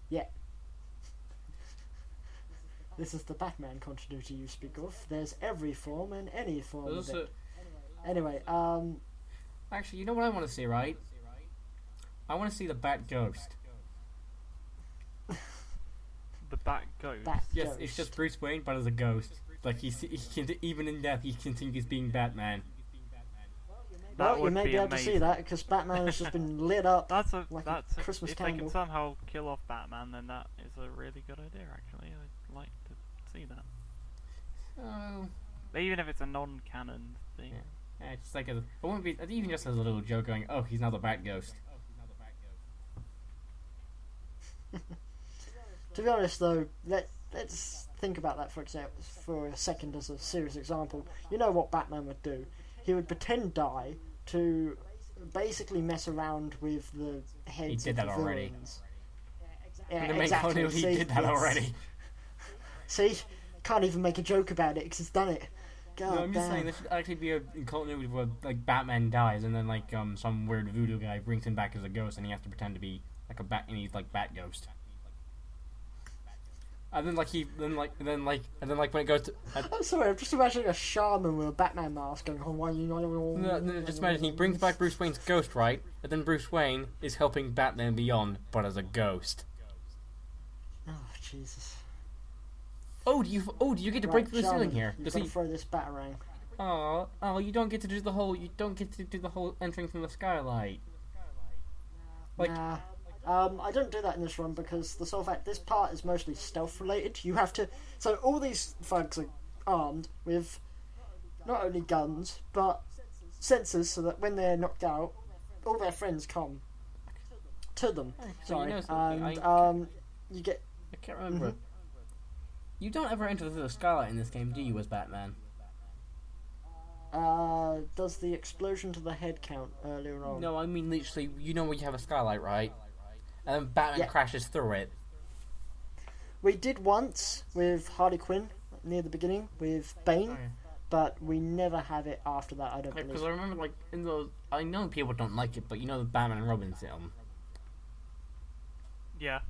Yeah. This is the Batman continuity you speak of. There's every form and any form of it. Anyway, Actually, you know what I want to see, right? I want to see the Bat Ghost. The Bat Ghost. Yes, Ghost. it's just Bruce Wayne, but as a ghost. Like he can, even in death, he continues being Batman. Well, you may be able to see that because Batman has just been lit up That's a Christmas if candle. they can somehow kill off Batman, then that is a really good idea. Actually, I'd like to see that. Oh, Even if it's a non-canon thing. yeah, it's just like it wouldn't be even just as a little joke going, oh, he's now the Bat Ghost. To be honest, though, let's think about that for a second as a serious example. You know what Batman would do? He would pretend die to basically mess around with the heads of the villains. Yeah, exactly. He did that already. See, can't even make a joke about it because he's done it. God No, I'm just damn. saying this should actually be a continuity where like Batman dies and then like some weird voodoo guy brings him back as a ghost and he has to pretend to be like a bat and he's like Bat Ghost. And then when it goes to I'm sorry, I'm just imagining a shaman with a Batman mask going. no, just imagine he brings back Bruce Wayne's ghost, right? And then Bruce Wayne is helping Batman Beyond, but as a ghost. Oh Jesus! Oh, do you get to break through the ceiling here? You've got to throw this batarang. Oh, you don't get to do the whole entering from the skylight. Like, Nah. I don't do that in this run because the sole fact this part is mostly stealth related. You have to. So all these thugs are armed with not only guns but sensors, so that when they're knocked out, all their friends come to them. Sorry, you know and you get. I can't remember. You don't ever enter the skylight in this game, do you, as Batman? Does the explosion to the head count earlier on? No, I mean literally. You know where you have a skylight, right? And then Batman crashes through it. We did once with Harley Quinn near the beginning with Bane. Oh, yeah. But we never have it after that, I don't believe. Because I remember, like, in those... I know people don't like it, but you know the Batman and Robin film? Yeah.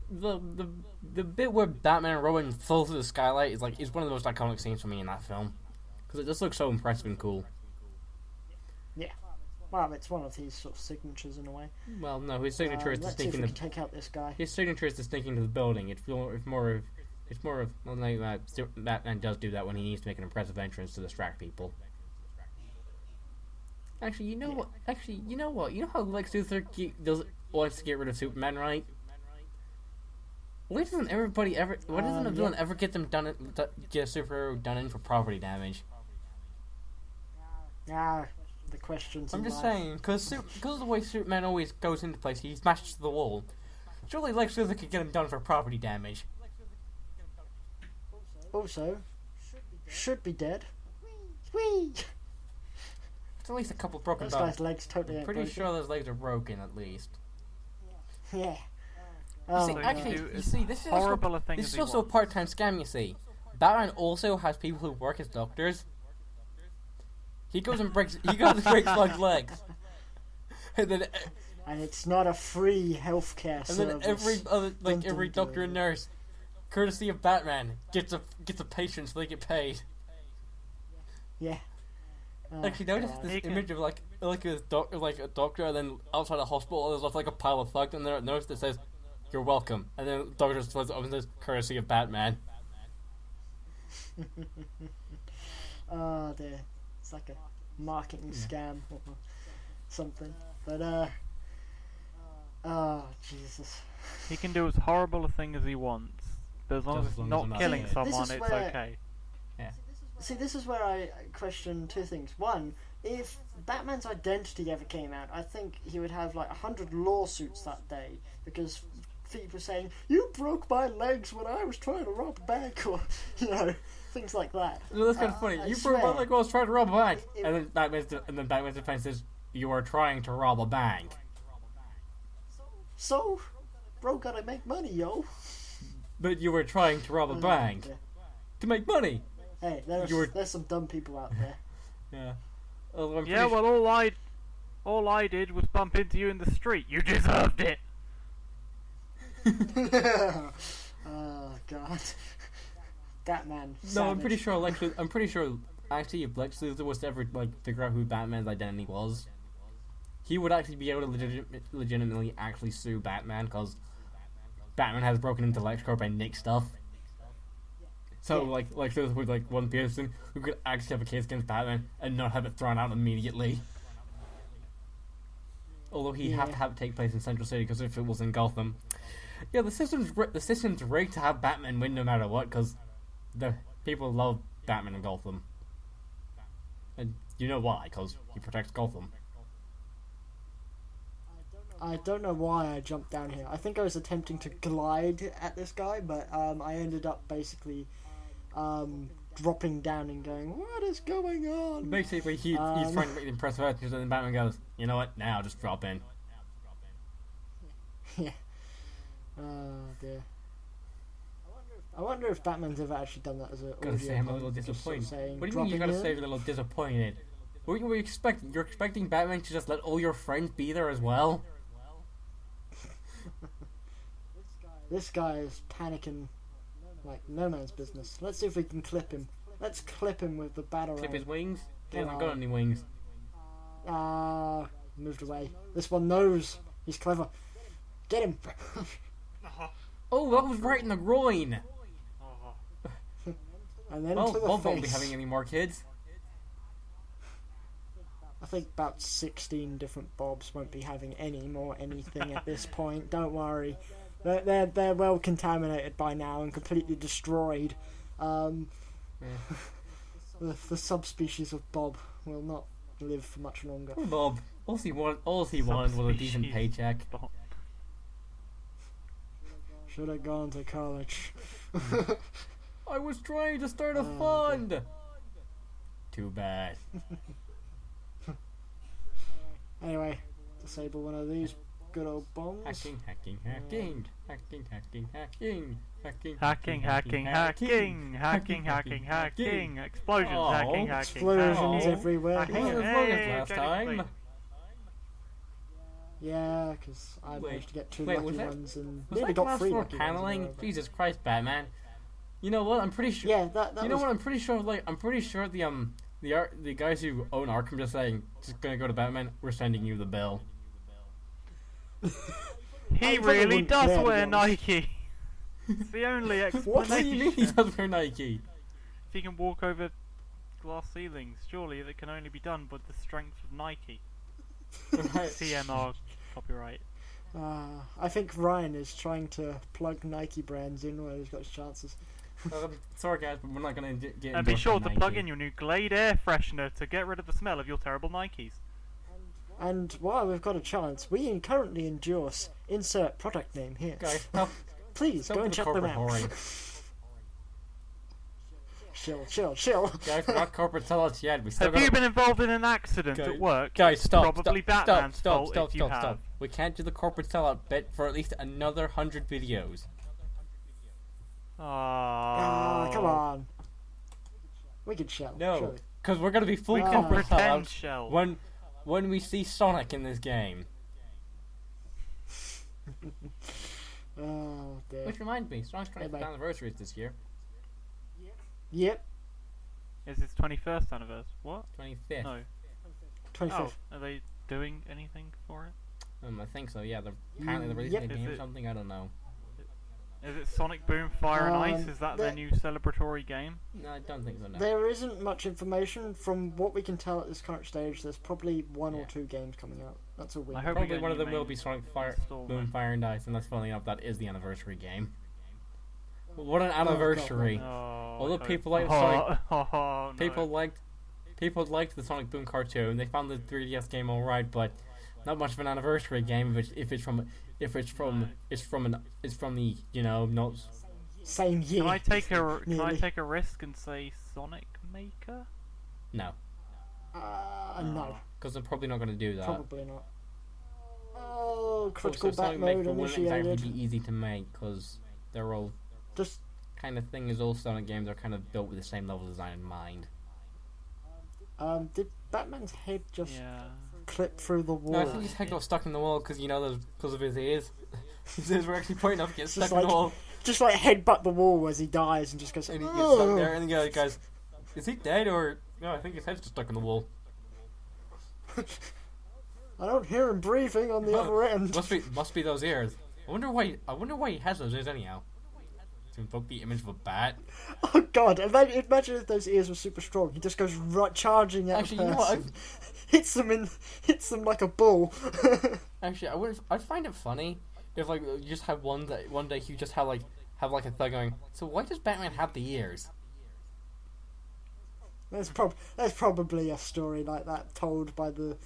The bit where Batman and Robin fall through the skylight is one of the most iconic scenes for me in that film. Because it just looks so impressive and cool. Yeah. Well, it's one of his sort of signatures in a way. Well, no, his signature is to let's see sneak if in we the... can take out this guy. His signature is to sneak into the building. It's more of... Well, no, Batman does do that when he needs to make an impressive entrance to distract people. Actually, you know what? You know how Lex Luthor wants to get rid of Superman, right? Why doesn't everybody ever? Why doesn't a villain ever get get a superhero done in for property damage? The questions. I'm just saying, because of the way Superman always goes into place, he smashes the wall. Surely Lex Luthor could get him done for property damage. Also, should be dead. Whee! It's at least a couple broken This bones. guy's legs totally I'm ain't pretty broken. sure those legs are broken at least. Yeah. You see, this is horrible also, a thing this as is he also a wants. part-time scam. You see, Batman also has people who work as doctors. He goes and breaks Slug's legs, and then it's not a free healthcare service. every doctor and nurse, courtesy of Batman, gets a patient so they get paid. Yeah. Actually, notice this image of a doctor, and then outside a hospital, there's like a pile of thugs, and there's a notice that says, "You're welcome," and then the doctor just flips it up and says, "Courtesy of Batman." Oh dear, it's like a marketing scam or something. But oh Jesus. He can do as horrible a thing as he wants, but as long as it's not killing someone, it's okay. Yeah. See, this is where I question two things. One, if Batman's identity ever came out, I think he would have like 100 lawsuits that day because people saying, "You broke my legs when I was trying to rob a bank," or things like that. No, that's kind of funny. You broke my leg while I was trying to rob a bank, and then Batman's defense says, "You are trying to rob a bank." So, bro, gotta make money, yo. But you were trying to rob a bank to make money. Hey, there's some dumb people out there. Yeah. Well, all I did was bump into you in the street. You deserved it. Oh God, Batman. No, I'm pretty sure actually if Lex Luthor was to ever figure out who Batman's identity was, he would actually be able to legitimately actually sue Batman because Batman has broken into LexCorp and nicked stuff. So Lex Luthor would one person who could actually have a case against Batman and not have it thrown out immediately. Although he'd have to have it take place in Central City because if it was in Gotham, the system's rigged to have Batman win no matter what because the people love Batman in Gotham, and you know why? Because he protects Gotham. I don't know why I jumped down here. I think I was attempting to glide at this guy, but I ended up basically dropping down and going, what is going on? Basically, he's trying to make the impressive attitude, and then Batman goes, you know what? Now just drop in. Yeah. Oh dear. I wonder if Batman's ever actually done that as an audio. Gotta say, I'm a little disappointed. What do you mean you gotta say you're a little disappointed? What were you expecting? You're expecting Batman to just let all your friends be there as well? This guy is panicking like no man's business. Let's see if we can clip him. Let's clip him with the batarang. Clip his wings? He hasn't got any wings. Moved away. This one knows. He's clever. Get him! Oh, that was right in the groin! And then well, to the Bob face. won't be having any more kids. I think about 16 different Bobs won't be having any more anything at this point. Don't worry. They're well contaminated by now and completely destroyed. The subspecies of Bob will not live for much longer. Poor Bob. All he wanted was a decent paycheck. Should have gone to college. I was trying to start a fund. Okay. Too bad. Anyway, disable one of these good old bombs. Hacking. Explosions, hacking. Explosions everywhere. Last time. Yeah, because I managed to get two lucky ones and was nearly that got 3 floor lucky paneling? ones. Jesus Christ, Batman! You know what? I'm pretty sure. Yeah, that you know what? I'm pretty sure. The guys who own Arkham just gonna go to Batman. We're sending you the bill. He really does wear Nike. It's the only explanation. What do you mean he does wear Nike? If he can walk over glass ceilings, surely that can only be done with the strength of Nike. CMR copyright. I think Ryan is trying to plug Nike brands in where he's got his chances. Sorry guys, but we're not going to get. And be sure to plug in your new Glade air freshener to get rid of the smell of your terrible Nikes. And while we've got a chance, we currently endorse insert product name here. Guys, please go and check them out. Chill. Guys, we're not corporate sellouts yet. Have you been involved in an accident at work? Guys, stop. Probably Batman's fault if you have. Stop. We can't do the corporate sellout bit for at least another 100 videos. Come on. We could shell. No, because we're going to be full we corporate can sellouts when we see Sonic in this game. Oh, dear. Which reminds me, Sonic's 25th anniversary is this year. Yep. Is its 21st anniversary? What? 25th. No. 25th. Oh, are they doing anything for it? I think so, yeah. Apparently they're releasing a game or something, I don't know. Is it Sonic Boom Fire and Ice? Is that their new celebratory game? No, I don't think so, no. There isn't much information. From what we can tell at this current stage, there's probably 1 or 2 games coming out. That's all we know. I hope probably one of them will be Sonic Boom Fire and Ice, and that's funny enough, that is the anniversary game. What an anniversary! Although people like Sonic, people liked the Sonic Boom cartoon. They found the 3DS game alright, but not much of an anniversary game if it's from the not same year. Can I take a risk and say Sonic Maker? No. No. Because they're probably not going to do that. Probably not. Oh, critical also, back mode wouldn't initiated. exactly be easy to make because they're all just kind of thing. Is all Sonic games are kind of built with the same level design in mind. Did Batman's head just clip through the wall? No, I think his head got stuck in the wall because of his ears. We're actually pointing up, gets stuck Just in the like- wall, Just like headbutt the wall as he dies and just goes. and he gets stuck there, and the guy goes, "Is he dead or no? I think his head's just stuck in the wall." I don't hear him breathing on the other end. Must be those ears. I wonder why he has those ears anyhow. To invoke the image of a bat. Oh God! Imagine if those ears were super strong. He just goes right charging at Actually, a you know what? person. Hits them like a bull. Actually, I'd find it funny if like you just had one day you just have like a thug going. So why does Batman have the ears? There's probably a story like that told by the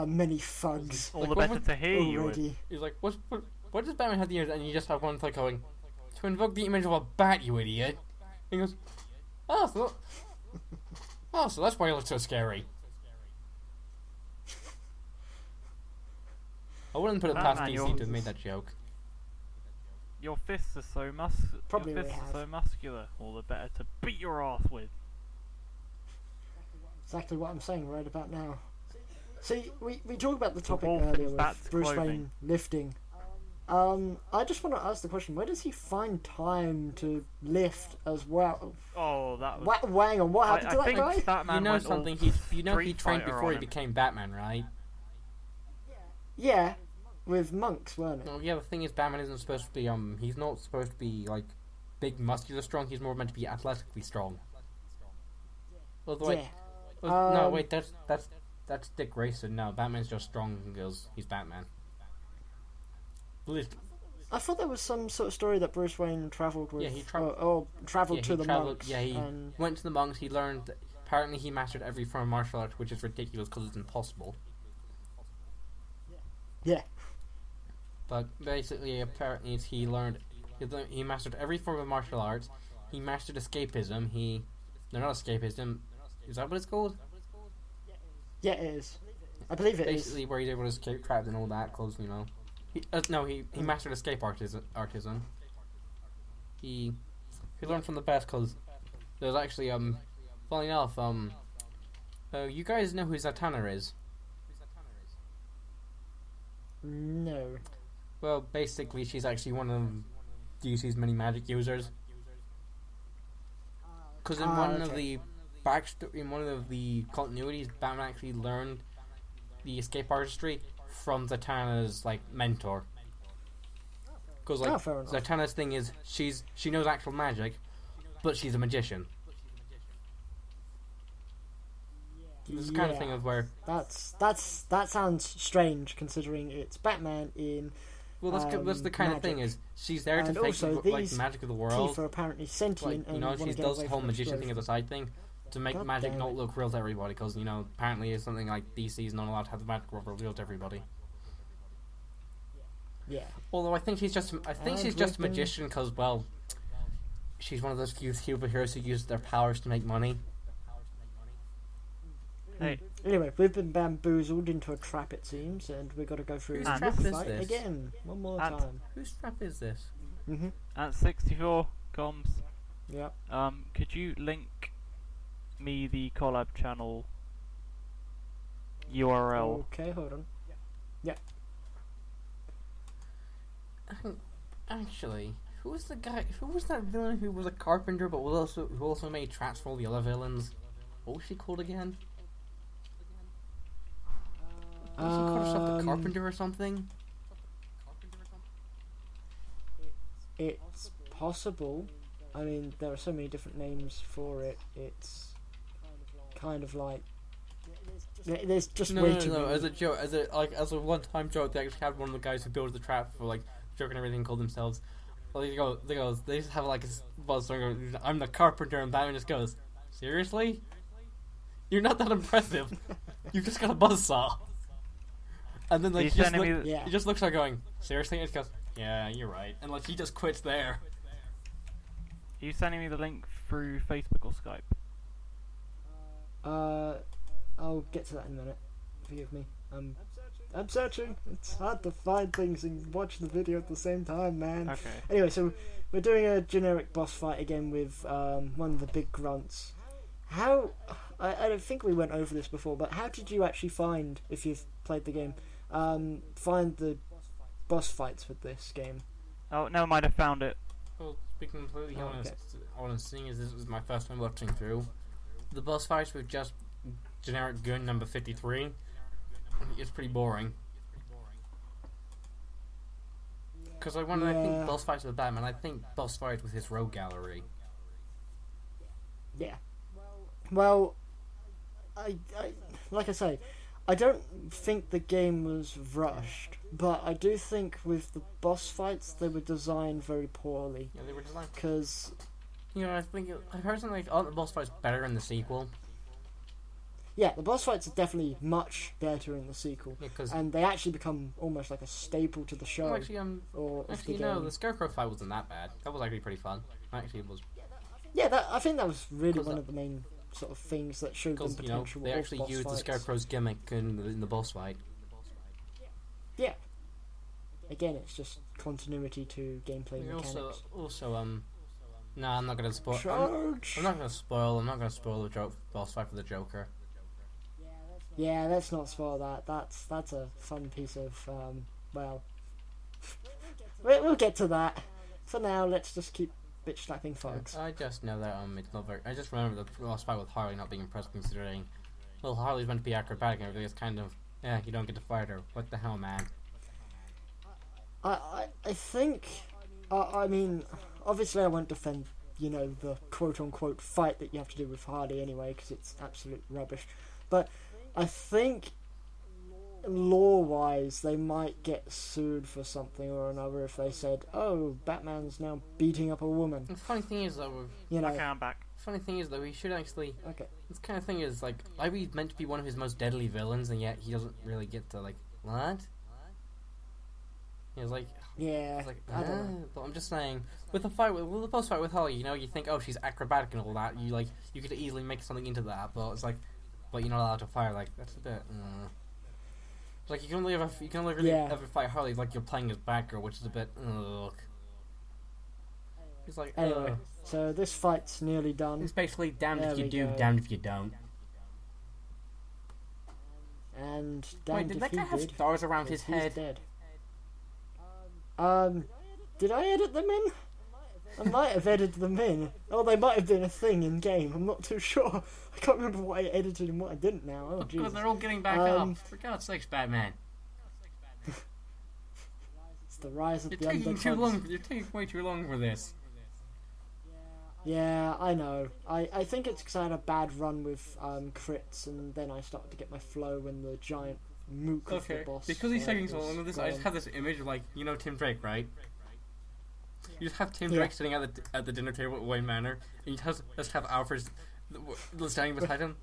many thugs All Like, the what better would- to hear you. already. He's like, why does Batman have the ears? And you just have one thug going, to invoke the image of a bat, you idiot. He goes, so that's why he looks so scary. I wouldn't put it past Batman, DC to you're- have made that joke. Your fists are so Probably Your they fists have. are so muscular. All the better to beat your ass with. Exactly what I'm saying right about now. See, we talked about the topic wolf earlier in with Bat's Bruce clothing. Wayne lifting. I just want to ask the question: where does he find time to lift as well? Oh, that was. Wang on what happened I to that think guy? Batman You know went all something? He Street trained Fighter before on he him. became Batman, right? Yeah, with monks, weren't it? Well, yeah. The thing is, Batman isn't supposed to be he's not supposed to be like big, muscular, strong. He's more meant to be athletically strong. Although, Yeah. no, wait, that's Dick Grayson. No, Batman's just strong because he's Batman. I thought there was some sort of story that Bruce Wayne travelled with, Yeah, he travelled- or travelled Yeah, to he the travelled- monks. yeah, he and went to the monks. He learned. Apparently, he mastered every form of martial art, which is ridiculous because it's impossible. yeah, But basically, apparently, he mastered every form of martial arts. He mastered escapism. No, not escapism. Is that what it's called? yeah, it is. I believe it is. Basically, where he's able to escape traps and all that, because, you know. He mastered escape artism. He learned from the best, because there's actually, funny enough, you guys know who Zatanna is? No. Well, basically, she's actually one of DC's many magic users. Because in one of the continuities, Batman actually learned the escape artistry from Zatanna's mentor. Because fair enough. Zatanna's thing is she knows actual magic, but she's a magician. This is the kind of thing of where that sounds strange considering it's Batman in. well, that's the kind of thing magic. is she's there to And fake also the these magic of the world. Teeth are apparently sentient, and wanna She get does away the whole from magician thing as a explosions. side thing to make God magic damn not it. look real to everybody. Because apparently it's something like DC's not allowed to have the magic world revealed to everybody. Yeah. Although I think she's just a we've been- magician because she's one of those few superheroes who use their powers to make money. Hey, Anyway, we've been bamboozled into a trap, it seems, and we've got to go through Whose the trap is fight this? again one more And- time. Whose trap is this? at 64 comms, Yep. could you link me the collab channel URL? Okay, hold on. Actually, who was the guy? Who was that villain who was a carpenter but who also made traps for all the other villains? What was she called again? Was she called herself the Carpenter or something? It's possible. I mean, there are so many different names for it. It's kind of like there's just way too No. many. As a joke, as a one-time joke, they actually had one of the guys who built the trap for joke and everything called themselves. Well, they just have a buzzsong going, "I'm the carpenter," and Batman just goes, "Seriously? You're not that impressive. You just got a buzzsaw." And then He's he just, sending me Yeah. he just looks like going, "Seriously?" And he goes, "Yeah, you're right." And he just quits there. Are you sending me the link through Facebook or Skype? I'll get to that in a minute. Forgive me. I'm searching. It's hard to find things and watch the video at the same time, man. Okay. Anyway, so we're doing a generic boss fight again with one of the big grunts. How? I don't think we went over this before, but how did you actually find, if you've played the game, find the boss fights with this game? Oh, never mind. I found it. Well, to be completely honest, seeing as this was my first time watching through, the boss fights with just generic Goon number 53, it's pretty boring. Because I think boss fights with Batman, I think boss fights with his rogue gallery. Yeah. Well, I like I say, I don't think the game was rushed, but I do think with the boss fights they were designed very poorly. Yeah, they were designed. Because, I personally aren't the boss fights better in the sequel? yeah, the boss fights are definitely much better in the sequel, and they actually become almost like a staple to the show. Well, actually, the Scarecrow fight wasn't that bad. That was actually pretty fun. Actually, it was. Yeah, I think that was really one of the main sort of things that showed them potential. They actually used the Scarecrow's gimmick in the boss fight. Yeah. Again, it's just continuity to gameplay mechanics. No, I'm not gonna spoil. I'm not gonna spoil the boss fight for the Joker. Yeah, let's not spoil that. That's a fun piece of well. We'll get to that. For now, let's just keep bitch slapping thugs. I just know that it's not very. I just remember the boss fight with Harley not being impressed, considering, well, Harley's meant to be acrobatic and everything. It's kind of, you don't get to fight her. What the hell, man? I think, I mean, obviously I won't defend, the quote-unquote fight that you have to do with Harley anyway, because it's absolute rubbish. But I think, lore-wise, they might get sued for something or another if they said, oh, Batman's now beating up a woman. The funny thing is, though, okay, I'm back. Funny thing is, though, he should actually... Okay. This kind of thing is, he's meant to be one of his most deadly villains, and yet he doesn't really get to, what? He was yeah, I don't know. But I'm just saying, with the boss fight with Holly, you think, oh, she's acrobatic and all that. You could easily make something into that, but it's but you're not allowed to fire. That's a bit. You can only ever fight Harley you're playing as Batgirl, which is a bit. It's anyway, so this fight's nearly done. It's basically damned if you do, damned if you don't. And damned did if that guy have did, stars around his head? He's dead. Did I edit them in? I might have edited them in. Oh, they might have been a thing in game. I'm not too sure. I can't remember what I edited and what I didn't now. Oh, Jesus. God, they're all getting back up. For God's sakes, Batman. It's the rise of the You're taking way too long for this. Yeah, I know. I think it's because I had a bad run with crits, and then I started to get my flow when the giant mook of the boss. Because he's taking so long with this, I just have this image of Tim Drake, right? You just have Tim Drake sitting at the dinner table at Wayne Manor, and you just have Alfred standing beside him.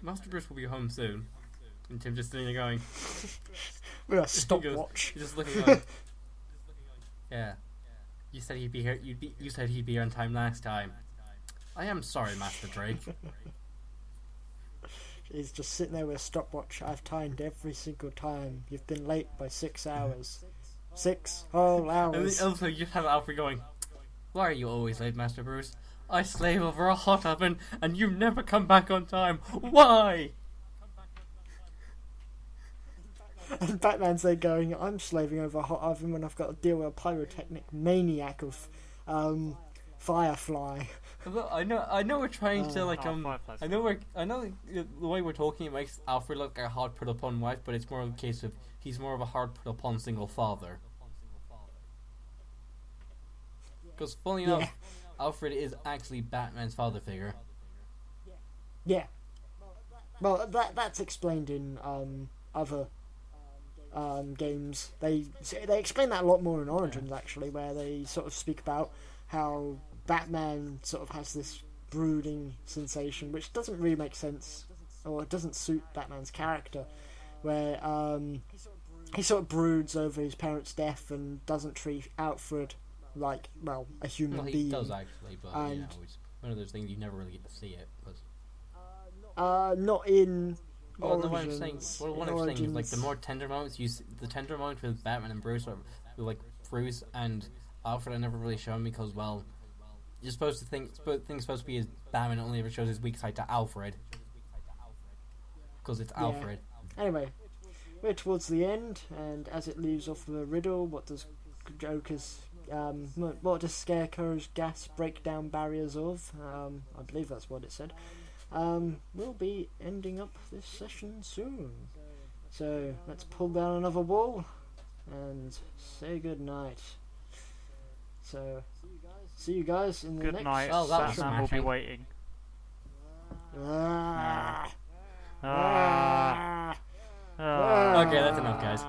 Master Bruce will be home soon, and Tim just sitting there going, with a stopwatch. He's just looking like, yeah. You said he'd be here. You said he'd be here on time last time. I am sorry, Master Drake. He's just sitting there with a stopwatch. I've timed every single time. You've been late by 6 hours. 6 whole hours. And also, you have Alfred going, why are you always late, Master Bruce? I slave over a hot oven, and you never come back on time. Why? And Batman's there going, I'm slaving over a hot oven when I've got to deal with a pyrotechnic maniac of Firefly. I know we're trying to I know the way we're talking it makes Alfred look like a hard put upon wife, but it's more of a case of he's more of a hard put upon single father. Because funny enough, Alfred is actually Batman's father figure. Yeah. Well, that's explained in other games. They explain that a lot more in Origins actually, where they sort of speak about how Batman sort of has this brooding sensation, which doesn't really make sense, or it doesn't suit Batman's character, where he sort of broods over his parents' death and doesn't treat Alfred like, well, a human being. He does actually, but it's one of those things you never really get to see it. Not in Origins. What I'm saying is the more tender moments, the tender moments with Batman and Bruce, or with Bruce and Alfred, are never really shown because, well, you're supposed to think things supposed to be as Batman only ever shows his weak side to Alfred because it's Alfred. Anyway, we're towards the end, and as it leaves off the riddle, what does Joker's what does Scarecrow's gas break down barriers of? I believe that's what it said. We'll be ending up this session soon. So let's pull down another wall and say good night. So see you guys in the Good next night. Oh, that was Batman will be smashing. waiting. Ah. Ah. Ah. Okay, that's enough, guys.